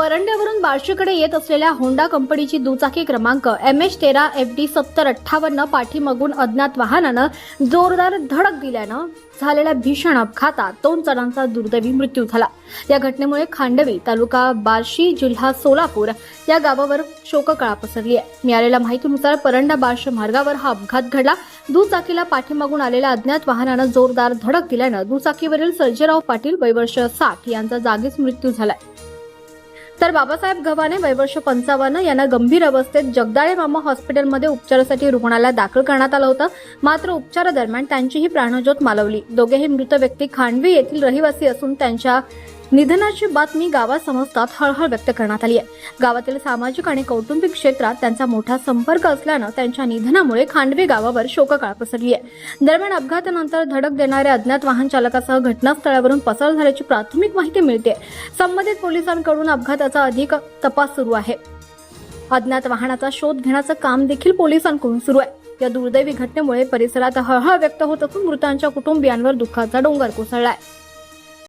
परंड्यावरून बार्शीकडे येत असलेल्या होंडा कंपनीची दुचाकी क्रमांक MH13 FD 7058 पाठीमागून अज्ञात वाहनानं जोरदार धडक दिल्यानं झालेल्या भीषण अपघातात 2 जणांचा दुर्दैवी मृत्यू झाला। या घटनेमुळे खांडवी तालुका बार्शी जिल्हा सोलापूर या गावावर शोककळा पसरली आहे। मिळालेल्या माहितीनुसार परंडा बार्शी मार्गावर हा अपघात घडला। दुचाकीला पाठीमागून आलेल्या अज्ञात वाहनानं जोरदार धडक दिल्यानं दुचाकीवरील सर्जेराव पाटील वयवर्ष 60 यांचा जागीच मृत्यू झालाय। तर बाबासाहेब गव्हाणे वयवर्ष 55 यांना गंभीर अवस्थेत जगदाळे मामा हॉस्पिटलमध्ये उपचारासाठी रुग्णालयात दाखल करण्यात आलं होतं। मात्र उपचारादरम्यान त्यांचीही प्राणज्योत मालवली। दोघेही मृत व्यक्ती खांडवी येथील रहिवासी असून त्यांच्या निधनाची बातमी गावात समजतात हळहळ व्यक्त करण्यात आली आहे। गावातील सामाजिक आणि कौटुंबिक क्षेत्रात त्यांचा मोठा संपर्क असल्यानं त्यांच्या निधनामुळे खांडवी गावावर शोककळा पसरली आहे। दरम्यान अपघातानंतर धडक देणाऱ्या अज्ञात वाहन चालकासह घटनास्थळावरून पसार झाल्याची प्राथमिक माहिती मिळते। संबंधित पोलिसांकडून अपघाताचा अधिक तपास सुरू आहे। अज्ञात वाहनाचा शोध घेण्याचं काम देखील पोलिसांकडून सुरू आहे। या दुर्दैवी घटनेमुळे परिसरात हळहळ व्यक्त होत असून मृतांच्या कुटुंबियांवर दुःखाचा डोंगर कोसळला आहे।